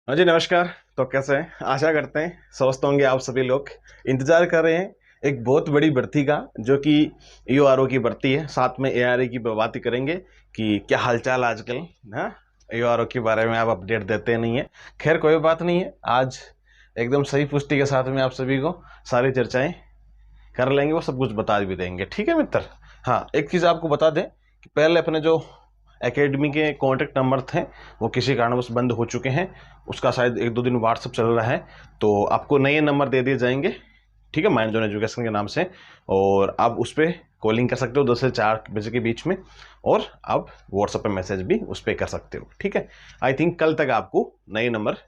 हाँ जी, नमस्कार। तो कैसे हैं? आशा करते हैं स्वस्थ होंगे आप सभी लोग। इंतजार कर रहे हैं एक बहुत बड़ी भर्ती का, जो कि ईओआरओ की भर्ती है। साथ में एआरए की बात ही करेंगे कि क्या हालचाल आजकल। हाँ, ईओआरओ के बारे में आप अपडेट देते नहीं है। खैर, कोई बात नहीं है। आज एकदम सही पुष्टि के साथ में आप सभी को सारी चर्चाएं कर लेंगे, वो सब कुछ बता भी देंगे। ठीक है मित्र। हाँ, एक चीज़ आपको बता दें कि पहले अपने जो एकेडमी के कॉन्टैक्ट नंबर थे वो किसी कारणवश बंद हो चुके हैं। उसका शायद एक दो दिन व्हाट्सअप चल रहा है, तो आपको नए नंबर दे दिए जाएंगे। ठीक है, माइंड जोन एजुकेशन के नाम से। और आप उस पर कॉलिंग कर सकते हो 10 से 4 बजे के बीच में, और आप व्हाट्सएप पे मैसेज भी उस पर कर सकते हो। ठीक है, आई थिंक कल तक आपको नए नंबर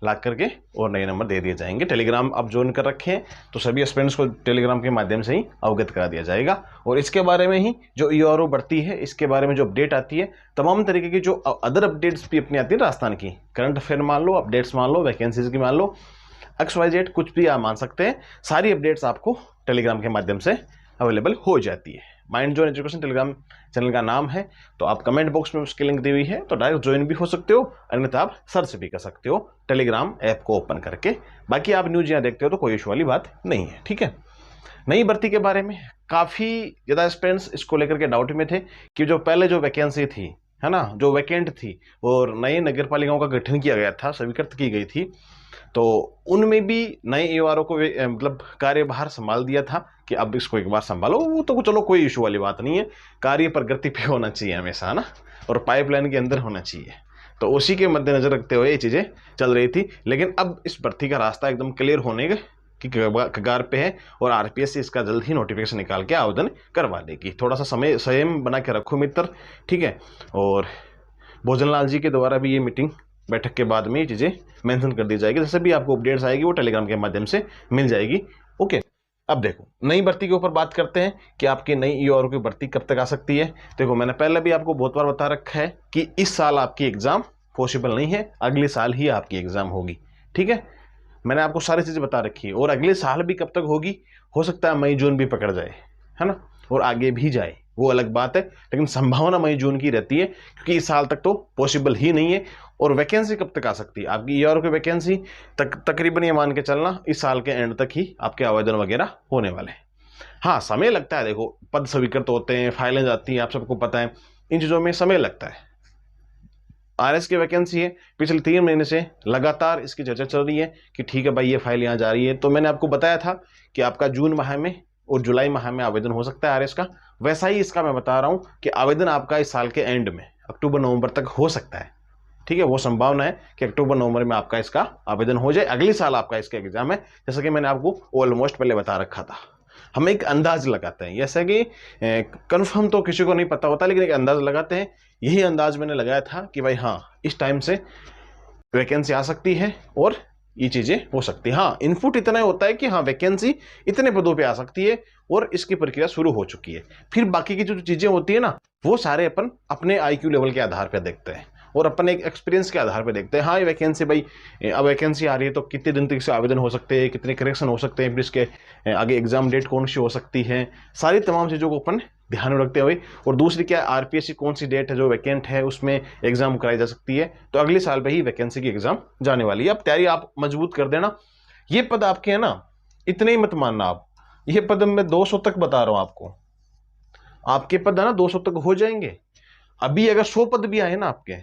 ला करके और नए नंबर दे दिए जाएंगे। टेलीग्राम आप ज्वाइन कर रखे हैं तो सभी स्टूडेंट्स को टेलीग्राम के माध्यम से ही अवगत करा दिया जाएगा। और इसके बारे में ही जो ईओआरओ बढ़ती है, इसके बारे में जो अपडेट आती है, तमाम तरीके की जो अदर अपडेट्स भी अपनी आती है राजस्थान की, करंट अफेयर मान लो, अपडेट्स मान लो, वैकेंसीज की मान लो, XYZ कुछ भी आप मान सकते हैं। सारी अपडेट्स आपको टेलीग्राम के माध्यम से अवेलेबल हो जाती है। Mind zone education Telegram channel का नाम है। तो आप कमेंट बॉक्स में उसकी लिंक दी हुई है, तो डायरेक्ट ज्वाइन भी हो सकते हो, अन्यथा आप सर्च भी कर सकते हो टेलीग्राम ऐप को ओपन करके। बाकी आप न्यूज यहाँ देखते हो तो कोई इशू वाली बात नहीं है। ठीक है, नई भर्ती के बारे में काफ़ी ज़्यादा स्टूडेंट्स इसको लेकर के डाउट में थे कि जो पहले जो वैकेंसी थी, है ना, जो वैकेंट थी, और नए नगर पालिकाओं का गठन किया गया था, स्वीकृत की गई थी, तो उनमें भी नए ईओआरओ को मतलब कार्यभार संभाल दिया था कि अब इसको एक बार संभालो। वो तो चलो कोई इशू वाली बात नहीं है, कार्य प्रगति पे होना चाहिए हमेशा ना, और पाइपलाइन के अंदर होना चाहिए। तो उसी के मद्देनजर रखते हुए ये चीज़ें चल रही थी। लेकिन अब इस भर्ती का रास्ता एकदम क्लियर होने की कगार पे है, और आरपीएस से इसका जल्द ही नोटिफिकेशन निकाल के आवेदन करवा देगी। थोड़ा सा समय संयम बना के रखो मित्र। ठीक है, और भोजनलाल जी के द्वारा भी ये मीटिंग बैठक के बाद में ये चीज़ें मेंशन कर दी जाएगी। जैसे भी आपको अपडेट्स आएगी वो टेलीग्राम के माध्यम से मिल जाएगी। ओके, अब देखो नई भर्ती के ऊपर बात करते हैं कि आपकी नई ईओआरओ की भर्ती कब तक आ सकती है। देखो, मैंने पहले भी आपको बहुत बार बता रखा है कि इस साल आपकी एग्जाम पॉसिबल नहीं है, अगले साल ही आपकी एग्जाम होगी। ठीक है, मैंने आपको सारी चीज़ें बता रखी है। और अगले साल भी कब तक होगी, हो सकता है मई जून भी पकड़ जाए, है ना, और आगे भी जाए, वो अलग बात है। लेकिन संभावना मई जून की रहती है, क्योंकि इस साल तक तो पॉसिबल ही नहीं है। और वैकेंसी कब तक आ सकती है आपकी ईआरओ की वैकेंसी? तकरीबन ये मान के चलना इस साल के एंड तक ही आपके आवेदन वगैरह होने वाले हैं। हाँ, समय लगता है। देखो, पद स्वीकृत होते हैं, फाइलें जाती हैं, आप सबको पता है, इन चीज़ों में समय लगता है। आरएस की वैकेंसी है, पिछले 3 महीने से लगातार इसकी चर्चा चल रही है कि ठीक है भाई, ये फाइल यहाँ जा रही है। तो मैंने आपको बताया था कि आपका जून माह में और जुलाई माह में आवेदन हो सकता है आरएस का। वैसा ही इसका मैं बता रहा हूँ कि आवेदन आपका इस साल के एंड में अक्टूबर नवंबर तक हो सकता है। ठीक है, वो संभावना है कि अक्टूबर नवंबर में आपका इसका आवेदन हो जाए, अगले साल आपका इसका एग्जाम है। जैसा कि मैंने आपको ऑलमोस्ट पहले बता रखा था। हम एक अंदाज लगाते हैं, जैसे कि कंफर्म तो किसी को नहीं पता होता, लेकिन एक अंदाज लगाते हैं। यही अंदाज मैंने लगाया था कि भाई हाँ, इस टाइम से वैकेंसी आ सकती है और ये चीज़ें हो सकती है। हाँ, इनपुट इतना ही होता है कि हाँ, वैकेंसी इतने पदों पे आ सकती है और इसकी प्रक्रिया शुरू हो चुकी है। फिर बाकी की जो चीज़ें होती है ना, वो सारे अपन अपने आईक्यू लेवल के आधार पर देखते हैं और अपने एक एक्सपीरियंस के आधार पर देखते हैं। हाँ, ये वैकेंसी भाई, अब वैकेंसी आ रही है तो कितने दिन तक इससे आवेदन हो सकते हैं, कितने करेक्शन हो सकते हैं, फिर इसके आगे एग्जाम डेट कौन सी हो सकती है, सारी तमाम चीज़ों को अपन ध्यान में रखते हुए। और दूसरी क्या, आरपीएस की कौन सी डेट है जो वैकेंट है उसमें एग्जाम कराई जा सकती है। तो अगले साल पे ही वैकेंसी की एग्जाम जाने वाली है। अब तैयारी आप मजबूत कर देना। ये पद आपके हैं ना, इतने ही मत मानना आप। ये पद मैं 200 तक बता रहा हूं आपको। आपके पद है ना 200 तक हो जाएंगे। अभी अगर 100 पद भी आए ना, आपके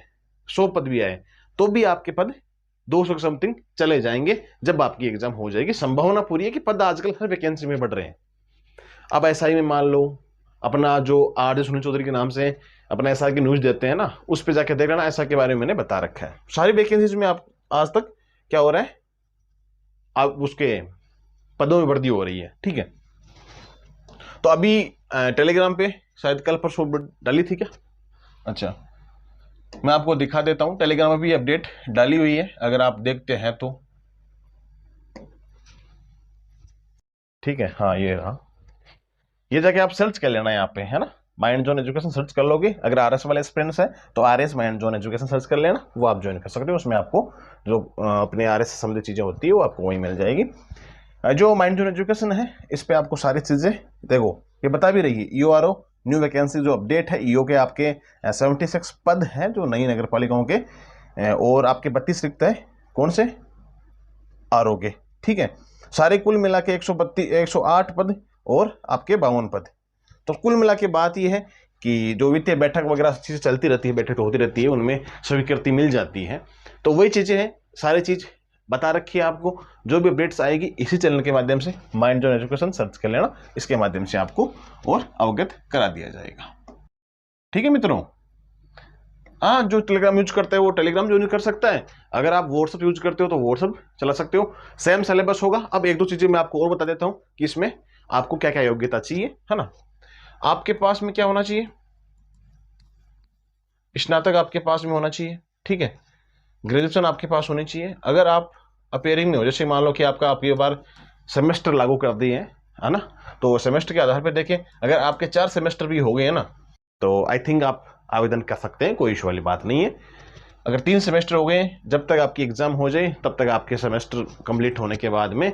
100 पद भी आए, तो भी आपके पद 200 के समथिंग चले जाएंगे जब आपकी एग्जाम हो जाएगी। संभावना पूरी है कि पद आजकल हर वैकेंसी में बढ़ रहे हैं। अब ऐसा ही में मान लो, अपना जो आर सुनील चौधरी के नाम से अपना एसआर की न्यूज देते हैं ना, उस पर जाके देख लेना, ऐसा के बारे में मैंने बता रखा है। सारी वैकेंसीज में आप आज तक क्या हो रहा है, आप उसके पदों में वृद्धि हो रही है। ठीक है, तो अभी टेलीग्राम पे शायद कल परसों डाली थी क्या? अच्छा, मैं आपको दिखा देता हूं। टेलीग्राम में भी अपडेट डाली हुई है, अगर आप देखते हैं तो। ठीक है, हाँ ये रहा। ये जाके आप सर्च कर लेना यहाँ पे, है ना, माइंड जोन एजुकेशन सर्च कर लोगे। अगर आरएस वाले स्टूडेंट्स है तो RS mind zone education search कर लेना, वो आप ज्वाइन कर सकते हो। उसमें आपको जो अपने आरएस से संबंधित चीज़ें होती है वो आपको वहीं मिल जाएगी। जो माइंड जोन एजुकेशन है, इस पर आपको सारी चीज़ें देखो ये बता भी रही है। ईओआरओ न्यू वैकेंसी जो अपडेट है, ईओ के आपके 76 पद हैं जो नई नगर पालिकाओं के, और आपके 32 रिक्त है कौन से, आरओ के। ठीक है, सारे कुल मिला के 108 पद और आपके 52 पद। तो कुल मिला के बात यह है कि जो वित्तीय बैठक वगैरह चीज़ें चलती रहती है, बैठक तो होती रहती है, उनमें स्वीकृति मिल जाती है। तो वही चीज़ें हैं, सारी चीज़ बता रखी है आपको। जो भी अपडेट्स आएगी इसी चैनल के माध्यम से माइंड जोन एजुकेशन सर्च कर लेना, इसके माध्यम से आपको और अवगत करा दिया जाएगा। ठीक है मित्रों, हाँ, जो टेलीग्राम यूज करते हैं वो टेलीग्राम यूज कर सकता है। अगर आप व्हाट्सअप यूज करते हो तो व्हाट्सअप चला सकते हो। सेम सिलेबस होगा। अब एक दो चीजें मैं आपको और बता देता हूँ कि इसमें आपको क्या क्या योग्यता चाहिए, है ना। आपके पास में क्या होना चाहिए, स्नातक आपके पास में होना चाहिए। ठीक है, ग्रेजुएशन आपके पास होनी चाहिए। अगर आप अपेयरिंग में हो, जैसे मान लो कि आप ये बार सेमेस्टर लागू कर दिए हैं, है ना, तो सेमेस्टर के आधार पर देखें, अगर आपके 4 सेमेस्टर भी हो गए हैं ना, तो आई थिंक आप आवेदन कर सकते हैं, कोई इशू वाली बात नहीं है। अगर 3 सेमेस्टर हो गए, जब तक आपकी एग्जाम हो जाए तब तक आपके सेमेस्टर कंप्लीट होने के बाद में,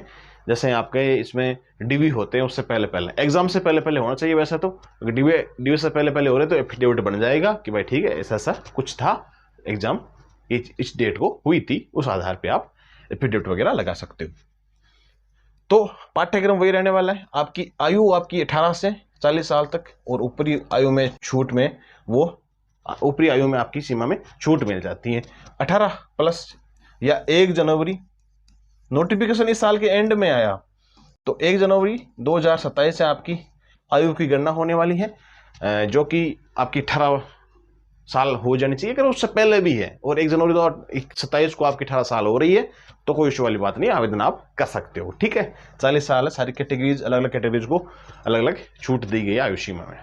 जैसे आपके इसमें डीवी होते हैं उससे पहले पहले, एग्जाम से पहले पहले होना चाहिए वैसे तो। अगर डीवी से पहले पहले हो रहे तो एफिडेविट बन जाएगा कि भाई ठीक है ऐसा ऐसा कुछ था, एग्जाम इस डेट को हुई थी, उस आधार पर आप एफिडेविट वगैरह लगा सकते हो। तो पाठ्यक्रम वही रहने वाला है। आपकी आयु आपकी 18 से 40 साल तक, और ऊपरी आयु में छूट में वो ऊपरी आयु में आपकी सीमा में छूट मिल जाती है 18 प्लस, या 1 जनवरी, नोटिफिकेशन इस साल के एंड में आया तो 1 जनवरी 2027 से आपकी आयु की गणना होने वाली है, जो कि आपकी 18 साल हो जानी चाहिए। अगर उससे पहले भी है और 1 जनवरी 2027 को आपकी 18 साल हो रही है तो कोई इशू वाली बात नहीं, आवेदन आप कर सकते हो। ठीक है, 40 साल है, सारी कैटेगरीज, अलग अलग कैटेगरीज को अलग अलग छूट दी गई है आयु सीमा में।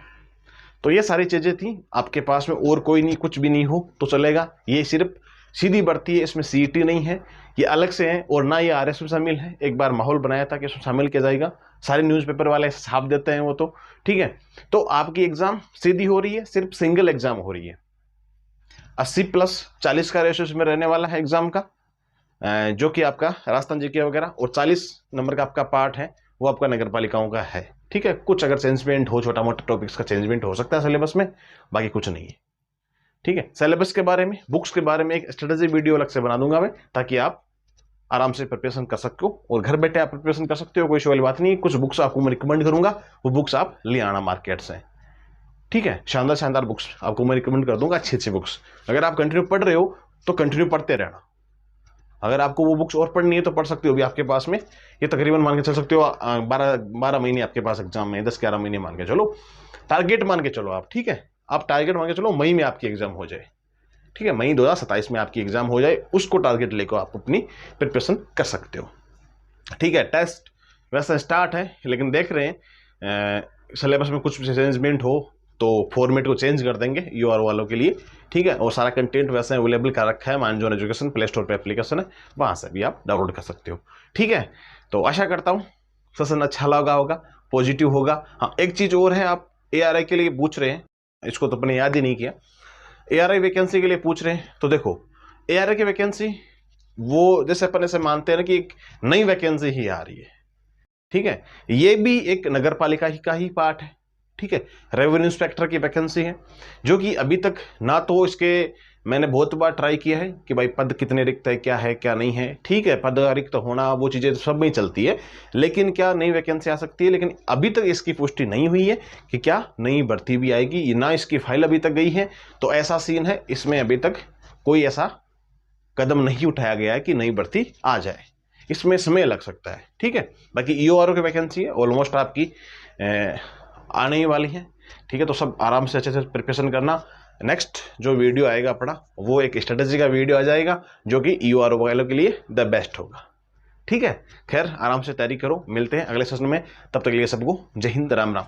तो ये सारी चीज़ें थी आपके पास में, और कोई नहीं, कुछ भी नहीं हो तो चलेगा। ये सिर्फ सीधी भर्ती है, इसमें सीईटी नहीं है, ये अलग से है, और ना ये आरएस में शामिल है। एक बार माहौल बनाया था कि इसमें शामिल किया जाएगा, सारे न्यूज़पेपर वाले छाप देते हैं वो तो। ठीक है, तो आपकी एग्जाम सीधी हो रही है, सिर्फ सिंगल एग्जाम हो रही है। 80+40 का रेशो इसमें रहने वाला है एग्जाम का, जो कि आपका राजस्थान जीके वगैरह, और 40 नंबर का आपका पार्ट है वो आपका नगर पालिकाओं का है। ठीक है, कुछ अगर चेंजमेंट हो, छोटा मोटा टॉपिक्स का चेंजमेंट हो सकता है सिलेबस में, बाकी कुछ नहीं है। ठीक है, सिलेबस के बारे में, बुक्स के बारे में एक स्ट्रेटेजी वीडियो अलग से बना दूंगा मैं, ताकि आप आराम से प्रिपरेशन कर सकते हो, और घर बैठे आप प्रिपरेशन कर सकते हो, कोई इशू वाली बात नहीं। कुछ बुक्स आपको मैं रिकमेंड करूंगा, वो बुक्स आप ले आना मार्केट से। ठीक है, शानदार शानदार बुक्स आपको मैं रिकमेंड कर दूंगा, अच्छी अच्छी बुक्स। अगर आप कंटिन्यू पढ़ रहे हो तो कंटिन्यू पढ़ते रहना। अगर आपको वो बुक्स और पढ़नी है तो पढ़ सकते हो, भी आपके पास में ये तकरीबन मान के चल सकते हो 12 महीने आपके पास एग्जाम में, 10-11 महीने मान के चलो, टारगेट मान के चलो आप। ठीक है, आप टारगेट मान के चलो मई में आपकी एग्जाम हो जाए। ठीक है, मई 2027 में आपकी एग्जाम हो जाए, उसको टारगेट लेकर आप अपनी प्रिपरेशन कर सकते हो। ठीक है, टेस्ट वैसे स्टार्ट है, लेकिन देख रहे हैं सिलेबस में कुछ चेंजमेंट हो तो फॉर्मेट को चेंज कर देंगे यूआर वालों के लिए। ठीक है, और सारा कंटेंट वैसे अवेलेबल कर रखा है, mind zone education play store पे एप्लीकेशन है, वहाँ से भी आप डाउनलोड कर सकते हो। ठीक है, तो आशा करता हूँ सेशन अच्छा लगा होगा, पॉजिटिव होगा। हाँ, एक चीज़ और है, आप एआरआई के लिए पूछ रहे हैं, इसको तो अपने याद ही नहीं किया, एआरआई वैकेंसी के लिए पूछ रहे हैं। तो देखो, एआरआई की वैकेंसी वो जैसे अपन ऐसे मानते हैं ना कि एक नई वैकेंसी ही आ रही है। ठीक है, ये भी एक नगर पालिका का ही पार्ट है। ठीक है, रेवेन्यू इंस्पेक्टर की वैकेंसी है, जो कि अभी तक ना तो इसके मैंने बहुत बार ट्राई किया है कि भाई पद कितने रिक्त है क्या नहीं है। ठीक है, पद रिक्त होना वो चीज़ें सब में ही चलती है, लेकिन क्या नई वैकेंसी आ सकती है, लेकिन अभी तक इसकी पुष्टि नहीं हुई है कि क्या नई भर्ती भी आएगी, ना इसकी फाइल अभी तक गई है। तो ऐसा सीन है, इसमें अभी तक कोई ऐसा कदम नहीं उठाया गया है कि नई भर्ती आ जाए, इसमें समय लग सकता है। ठीक है, बाकी ईओआरओ की वैकेंसी है, ऑलमोस्ट आपकी आने ही वाली है। ठीक है, तो सब आराम से अच्छे से प्रिपरेशन करना। नेक्स्ट जो वीडियो आएगा अपना, वो एक स्ट्रेटेजी का वीडियो आ जाएगा, जो कि ईओआरओ वालों के लिए द बेस्ट होगा। ठीक है, खैर आराम से तैयारी करो, मिलते हैं अगले सेशन में, तब तक के लिए सबको जय हिंद, राम राम।